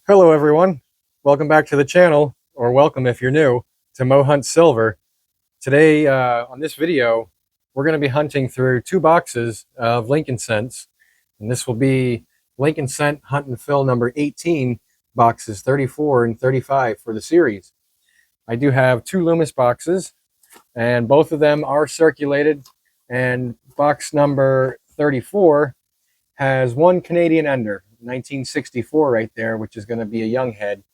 Hello everyone, welcome back to the channel, or welcome if you're new, to Mo Hunt Silver. Today on this video, we're going to be hunting through two boxes of Lincoln Scents, and this will be Lincoln Scent Hunt and Fill number 18, boxes 34 and 35 for the series. I do have two Loomis boxes, and both of them are circulated, and box number 34 has one Canadian Ender, 1964 right there, which is going to be a young head.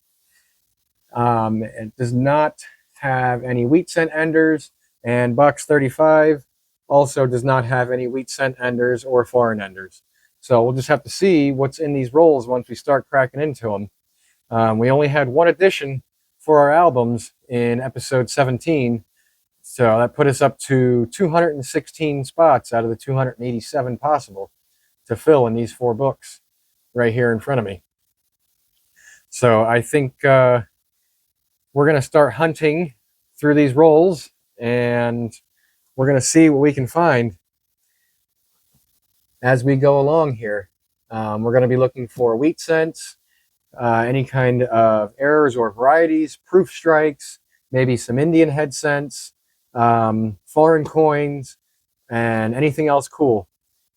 It does not have any wheat scent enders, and box 35 also does not have any wheat scent enders or foreign enders. So we'll just have to see what's in these rolls once we start cracking into them. We only had one edition for our albums in episode 17, so that put us up to 216 spots out of the 287 possible to fill in these four books right here in front of me. So I think we're going to start hunting through these rolls, and we're going to see what we can find as we go along here. We're going to be looking for wheat scents, any kind of errors or varieties, proof strikes, maybe some Indian head scents, foreign coins, and anything else cool.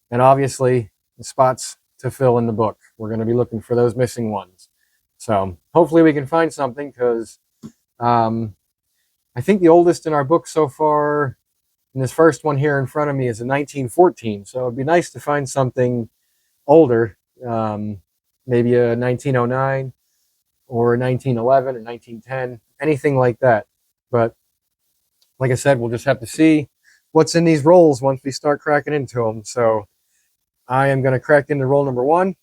And obviously, the spots to fill in the book. We're going to be looking for those missing ones. So hopefully we can find something, because I think the oldest in our book so far, in this first one here in front of me, is a 1914. So it'd be nice to find something older, maybe a 1909 or 1911 or 1910, anything like that. But like I said, we'll just have to see what's in these rolls once we start cracking into them. So I am going to crack into roll number one,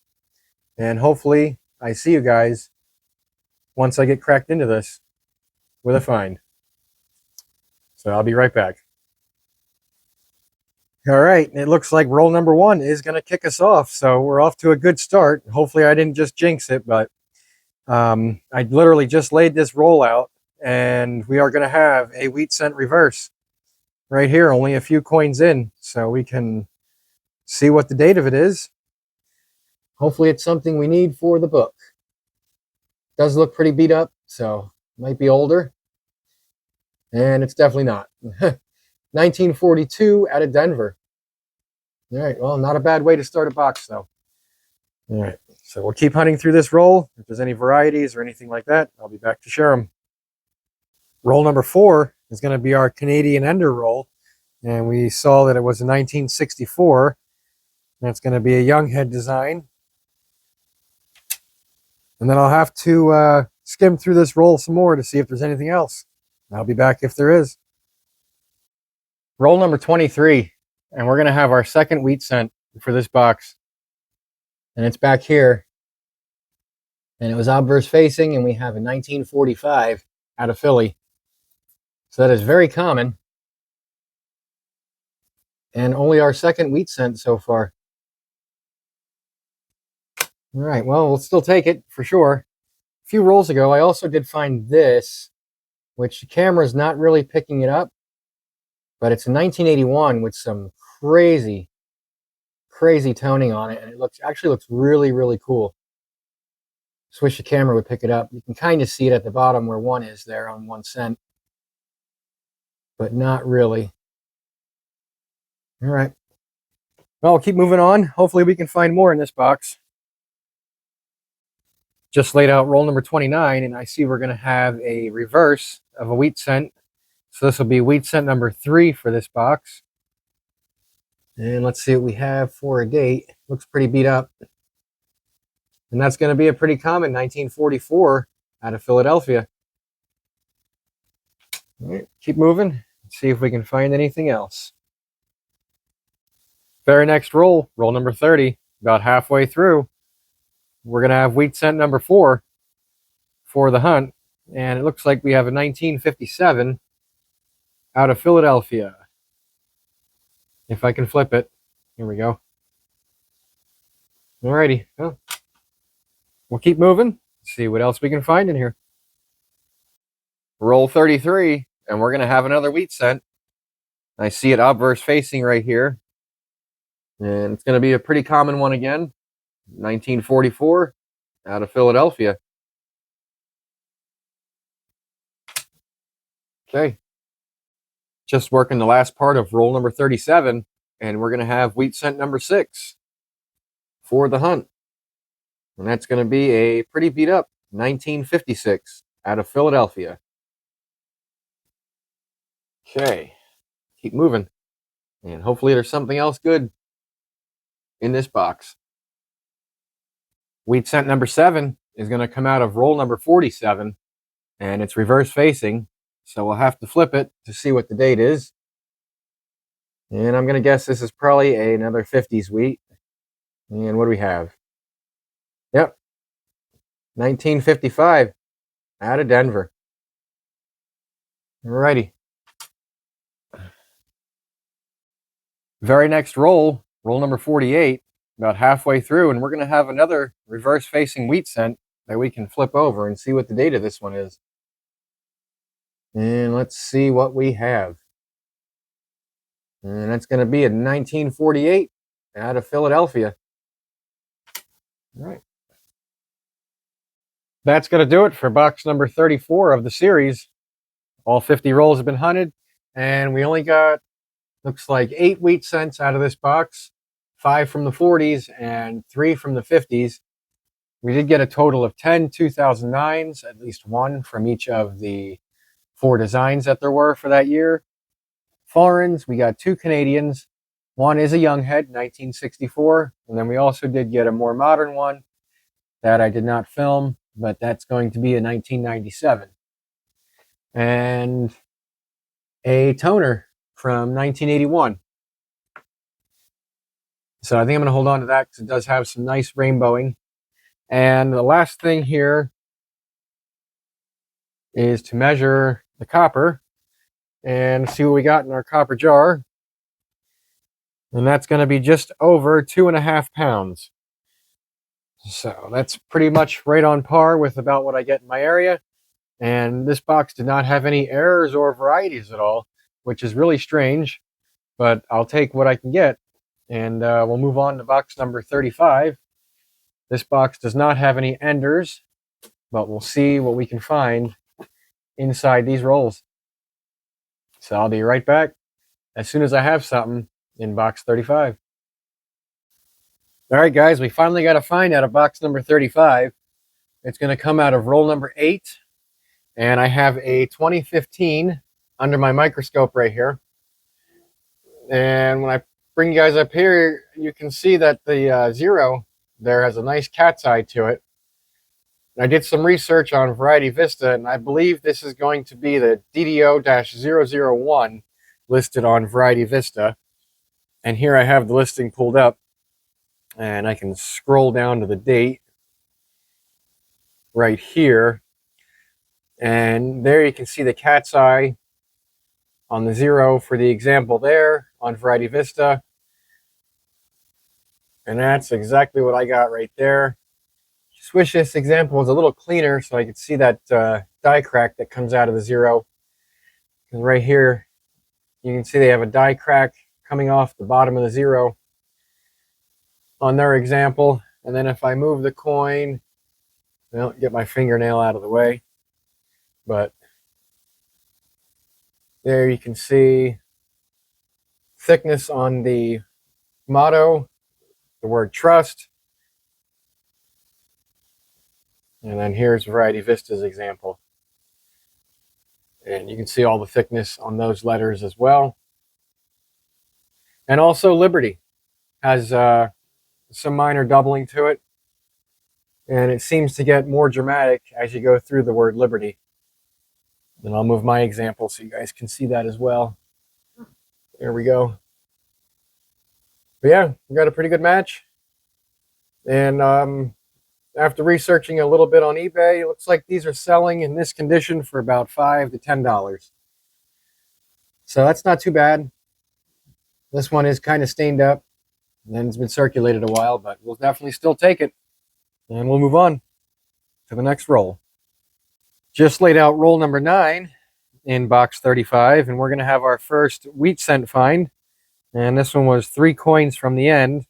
and hopefully I see you guys once I get cracked into this with a find. So I'll be right back. All right, it looks like roll number one is going to kick us off, so we're off to a good start. Hopefully I didn't just jinx it, but I literally just laid this roll out, and we are going to have a wheat scent reverse right here, only a few coins in, so we can see what the date of it is. Hopefully it's something we need for the book. Does look pretty beat up, so might be older. And it's definitely not. 1942 out of Denver. All right, well, not a bad way to start a box, though. All right, so we'll keep hunting through this roll. If there's any varieties or anything like that, I'll be back to share them. Roll number 4 is going to be our Canadian Ender roll. And we saw that it was a 1964. That's going to be a young head design. And then I'll have to skim through this roll some more to see if there's anything else. I'll be back if there is. Roll number 23, and we're going to have our second wheat scent for this box. And it's back here. And it was obverse facing, and we have a 1945 out of Philly. So that is very common. And only our second wheat scent so far. All right, well, we'll still take it for sure. A few rolls ago, I also did find this, which the camera's not really picking it up, but it's a 1981 with some crazy toning on it, and it actually looks really, really cool. Just wish the camera would pick it up. You can kind of see it at the bottom where one is there on 1 cent, but not really. All right. Well, we'll keep moving on. Hopefully we can find more in this box. Just laid out roll number 29, and I see we're going to have a reverse of a wheat scent. So this will be wheat scent number 3 for this box. And let's see what we have for a date. Looks pretty beat up. And that's going to be a pretty common 1944 out of Philadelphia. All right, keep moving. Let's see if we can find anything else. Very next roll, roll number 30, about halfway through. We're going to have wheat scent number 4 for the hunt. And it looks like we have a 1957 out of Philadelphia. If I can flip it. Here we go. Alrighty. Well, we'll keep moving. See what else we can find in here. Roll 33, and we're going to have another wheat scent. I see it obverse facing right here. And it's going to be a pretty common one again. 1944 out of Philadelphia. Okay. Just working the last part of roll number 37, and we're going to have wheat cent number 6 for the hunt. And that's going to be a pretty beat up 1956 out of Philadelphia. Okay. Keep moving. And hopefully there's something else good in this box. Wheat cent number 7 is going to come out of roll number 47, and it's reverse facing. So we'll have to flip it to see what the date is. And I'm going to guess this is probably another 50s wheat. And what do we have? Yep. 1955 out of Denver. Alrighty. Very next roll, roll number 48, about halfway through, and we're going to have another reverse facing wheat cent that we can flip over and see what the date of this one is. And let's see what we have. And that's going to be a 1948 out of Philadelphia. All right. That's going to do it for box number 34 of the series. All 50 rolls have been hunted, and we only got, looks like 8 wheat cents out of this box, 5 from the 40s and 3 from the 50s. We did get a total of 10 2009s, at least 1 from each of the 4 designs that there were for that year. Foreigns, we got 2 Canadians. One is a young head, 1964, and then we also did get a more modern one that I did not film, but that's going to be a 1997. And a toner from 1981. So I think I'm going to hold on to that because it does have some nice rainbowing. And the last thing here is to measure the copper and see what we got in our copper jar. And that's going to be just over 2.5 pounds. So that's pretty much right on par with about what I get in my area. And this box did not have any errors or varieties at all, which is really strange, but I'll take what I can get. And we'll move on to box number 35. This box does not have any enders, but we'll see what we can find inside these rolls. So I'll be right back as soon as I have something in box 35. All right, guys, we finally got a find out of box number 35. It's going to come out of roll number 8, and I have a 2015 under my microscope right here. And when I bring you guys up here, you can see that the 0 there has a nice cat's eye to it. And I did some research on Variety Vista, and I believe this is going to be the DDO-001 listed on Variety Vista. And here I have the listing pulled up, and I can scroll down to the date right here. And there you can see the cat's eye on the 0 for the example there on Variety Vista. And that's exactly what I got right there. Just wish this example was a little cleaner so I could see that die crack that comes out of the 0. And right here, you can see they have a die crack coming off the bottom of the 0 on their example. And then if I move the coin, well, get my fingernail out of the way. But there you can see thickness on the motto, the word trust. And then here's Variety Vista's example. And you can see all the thickness on those letters as well. And also Liberty has some minor doubling to it. And it seems to get more dramatic as you go through the word Liberty. And I'll move my example so you guys can see that as well. There we go. But yeah, we got a pretty good match. And after researching a little bit on eBay, it looks like these are selling in this condition for about $5 to $10. So that's not too bad. This one is kind of stained up, and it's been circulated a while, but we'll definitely still take it. And we'll move on to the next roll. Just laid out roll number 9 in box 35, and we're going to have our first wheat cent find. And this one was 3 coins from the end,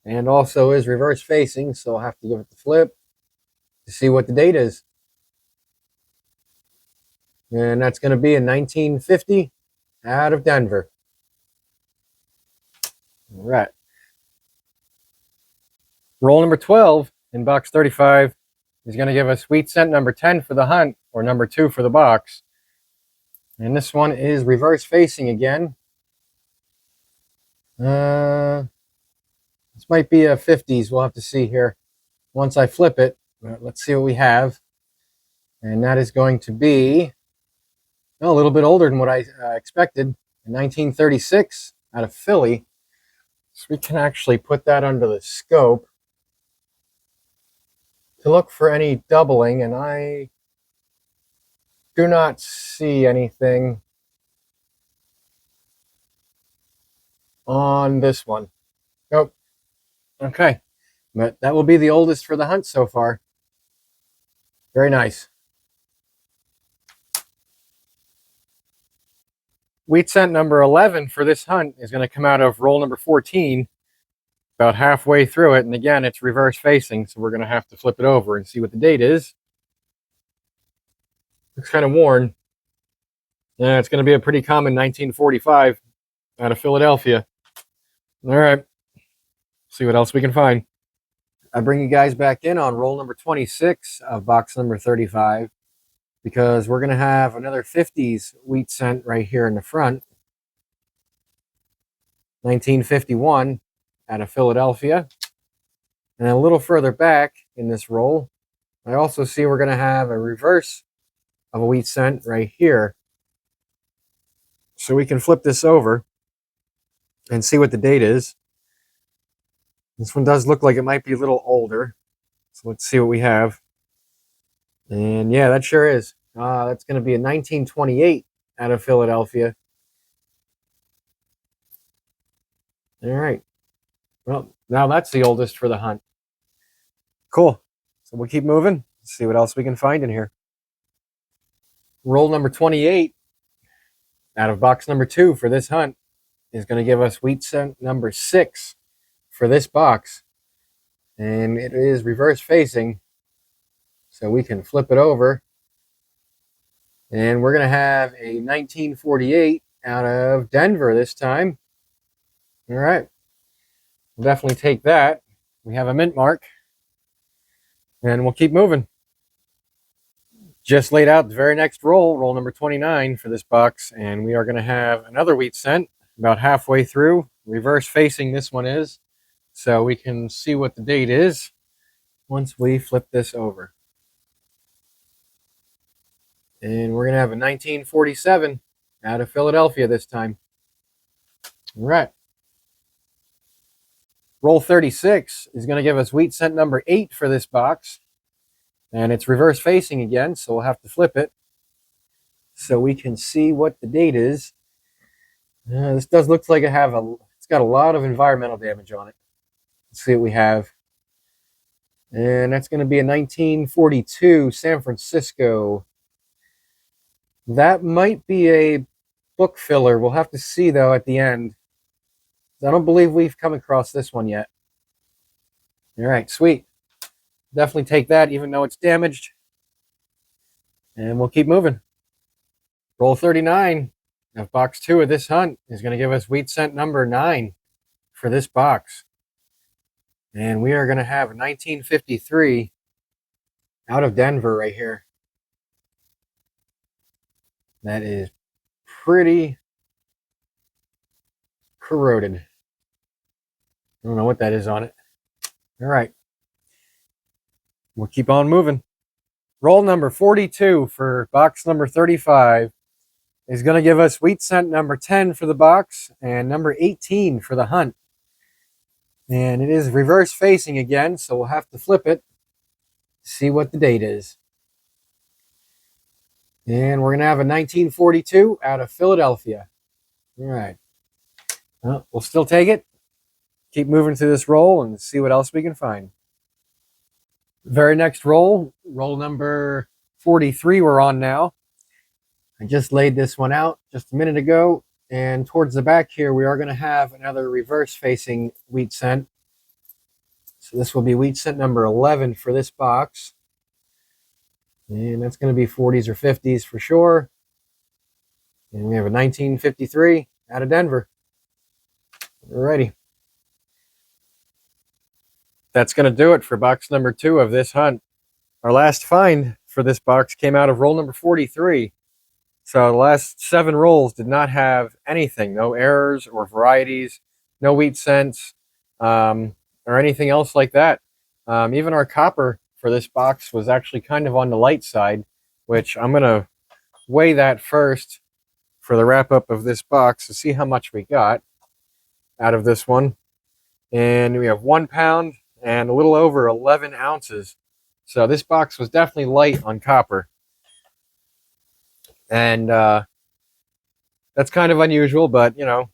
and also is reverse facing, so I'll have to give it the flip to see what the date is. And that's going to be a 1950 out of Denver. All right. Roll number 12 in box 35 is going to give us wheat cent number 10 for the hunt, or number 2 for the box. And this one is reverse facing again. This might be a 50s. We'll have to see here once I flip it. Let's see what we have. And that is going to be a little bit older than what I expected. 1936 out of Philly. So we can actually put that under the scope to look for any doubling, and I do not see anything on this one. Nope. Okay. But that will be the oldest for the hunt so far. Very nice. Wheat cent number 11 for this hunt is going to come out of roll number 14, about halfway through it. And again, it's reverse facing, so we're going to have to flip it over and see what the date is. Looks kind of worn. Yeah, it's going to be a pretty common 1945 out of Philadelphia. All right. See what else we can find. I bring you guys back in on roll number 26 of box number 35, because we're going to have another 50s wheat cent right here in the front. 1951 out of Philadelphia. And a little further back in this roll, I also see we're going to have a reverse of a wheat cent right here. So we can flip this over and see what the date is. This one does look like it might be a little older. So let's see what we have. And yeah, that sure is. That's going to be a 1928 out of Philadelphia. All right. Well, now that's the oldest for the hunt. Cool. So we'll keep moving. See what else we can find in here. Roll number 28 out of box number 2 for this hunt is going to give us wheat cent number 6 for this box. And it is reverse facing, so we can flip it over. And we're going to have a 1948 out of Denver this time. All right. We'll definitely take that. We have a mint mark. And we'll keep moving. Just laid out the very next roll, roll number 29 for this box. And we are going to have another wheat cent about halfway through. Reverse facing this one is. So we can see what the date is once we flip this over. And we're going to have a 1947 out of Philadelphia this time. All right. Roll 36 is going to give us wheat cent number 8 for this box. And it's reverse facing again, so we'll have to flip it so we can see what the date is. This does look like it's got a lot of environmental damage on it. Let's see what we have. And that's going to be a 1942 San Francisco. That might be a book filler. We'll have to see, though, at the end. I don't believe we've come across this one yet. All right, sweet. Definitely take that, even though it's damaged. And we'll keep moving. Roll 39 of box 2 of this hunt is going to give us wheat cent number 9 for this box. And we are going to have a 1953 out of Denver right here. That is pretty corroded. I don't know what that is on it. All right. We'll keep on moving. Roll number 42 for box number 35 is going to give us wheat cent number 10 for the box and number 18 for the hunt. And it is reverse facing again, so we'll have to flip it to see what the date is. And we're going to have a 1942 out of Philadelphia. All right. Well, we'll still take it. Keep moving through this roll and see what else we can find. Very next roll, roll number 43 we're on now. I just laid this one out just a minute ago. And towards the back here, we are going to have another reverse facing wheat cent. So this will be wheat cent number 11 for this box. And that's going to be 40s or 50s for sure. And we have a 1953 out of Denver. Alrighty. That's going to do it for box number 2 of this hunt. Our last find for this box came out of roll number 43. So the last 7 rolls did not have anything, no errors or varieties, no wheat scents, or anything else like that. Even our copper for this box was actually kind of on the light side, which I'm going to weigh that first for the wrap up of this box to see how much we got out of this one. And we have 1 pound and a little over 11 ounces. So this box was definitely light on copper. And that's kind of unusual, but you know,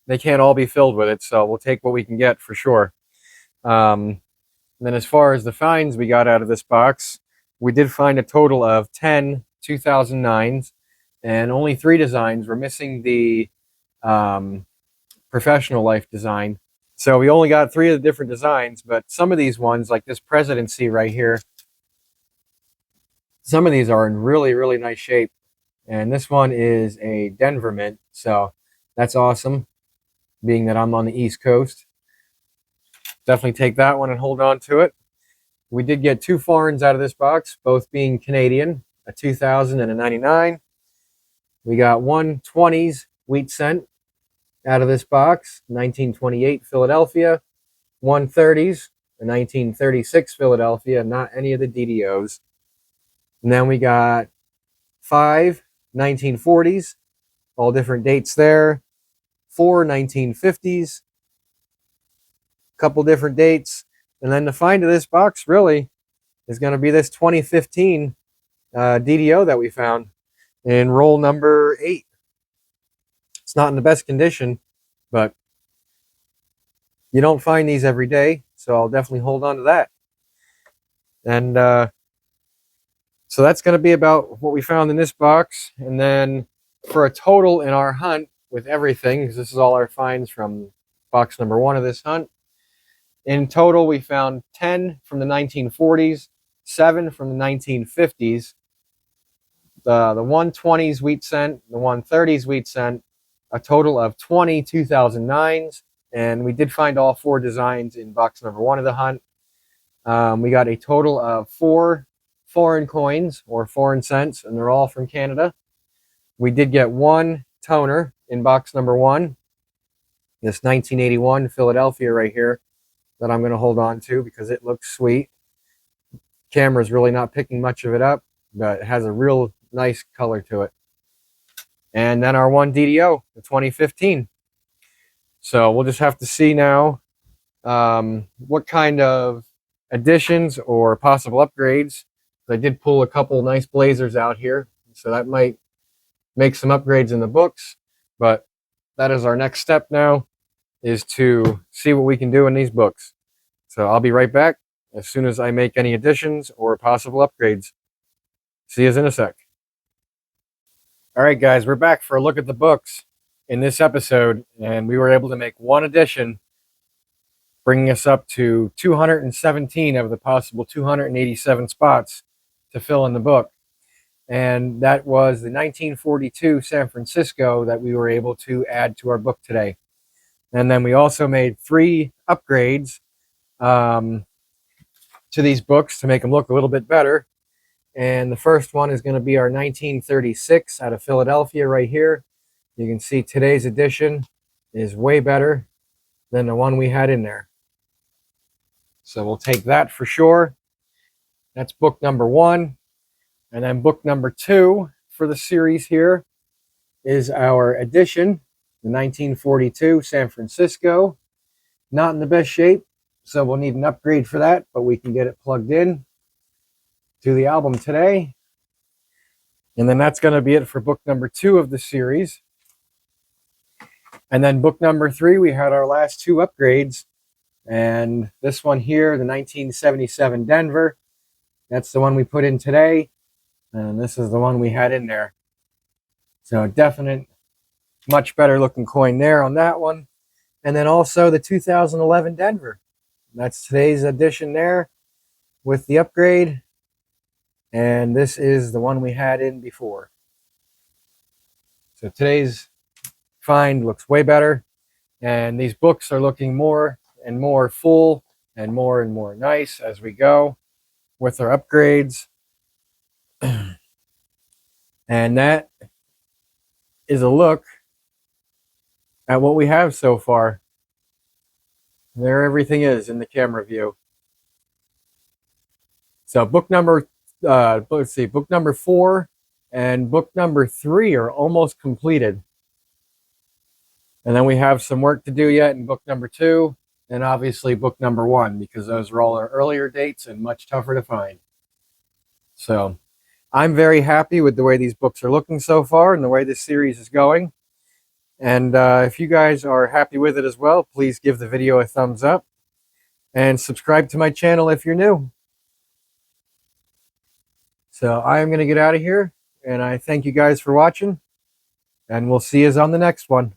they can't all be filled with it, so we'll take what we can get for sure. And then as far as the finds we got out of this box, we did find a total of 10 2009s, and only 3 designs. We're missing the professional life design. So we only got 3 of the different designs, but some of these ones, like this Presidency right here, some of these are in really, really nice shape. And this one is a Denver mint, so that's awesome, being that I'm on the East Coast. Definitely take that one and hold on to it. We did get 2 foreigns out of this box, both being Canadian, a 2000 and a 99. We got 1 20s wheat scent out of this box, 1928 Philadelphia, 1 30s, a 1936 Philadelphia, not any of the DDOs. And then we got 5 1940s, all different dates there, 4 1950s, a couple different dates, and then the find of this box really is going to be this 2015 DDO that we found in roll number 8. It's not in the best condition, but you don't find these every day, so I'll definitely hold on to that. And so that's going to be about what we found in this box. And then for a total in our hunt with everything, because this is all our finds from box number 1 of this hunt, in total we found 10 from the 1940s, 7 from the 1950s, the 120s wheat scent, the 130s wheat scent, a total of 20 2009s, and we did find all 4 designs in box number 1 of the hunt. We got a total of 4 foreign coins or foreign cents, and they're all from Canada. We did get 1 toner in box number 1, this 1981 Philadelphia right here, that I'm going to hold on to because it looks sweet. Camera's really not picking much of it up, but it has a real nice color to it. And then our 1 DDO, the 2015. So we'll just have to see now what kind of additions or possible upgrades. I did pull a couple nice blazers out here, so that might make some upgrades in the books, but that is our next step now, is to see what we can do in these books. So I'll be right back as soon as I make any additions or possible upgrades. See you in a sec. All right, guys, we're back for a look at the books in this episode, and we were able to make 1 addition, bringing us up to 217 of the possible 287 spots to fill in the book. And that was the 1942 San Francisco that we were able to add to our book today. And then we also made 3 upgrades to these books to make them look a little bit better. And the first one is going to be our 1936 out of Philadelphia right here. You can see today's edition is way better than the one we had in there. So we'll take that for sure. That's book number 1. And then book number 2 for the series here is our edition, the 1942 San Francisco. Not in the best shape, so we'll need an upgrade for that, but we can get it plugged in to the album today. And then that's going to be it for book number 2 of the series. And then book number 3, we had our last 2 upgrades. And this one here, the 1977 Denver, that's the one we put in today. And this is the one we had in there. So definite, much better looking coin there on that one. And then also the 2011 Denver. That's today's edition there with the upgrade. And this is the one we had in before. So today's find looks way better, and these books are looking more and more full and more nice as we go with our upgrades. And that is a look at what we have so far. There everything is in the camera view. So book number, let's see, book number 4 and book number 3 are almost completed. And then we have some work to do yet in book number 2, and obviously book number 1, because those are all our earlier dates and much tougher to find. So I'm very happy with the way these books are looking so far and the way this series is going. And if you guys are happy with it as well, please give the video a thumbs up and subscribe to my channel if you're new. So I am going to get out of here, and I thank you guys for watching, and we'll see you on the next one.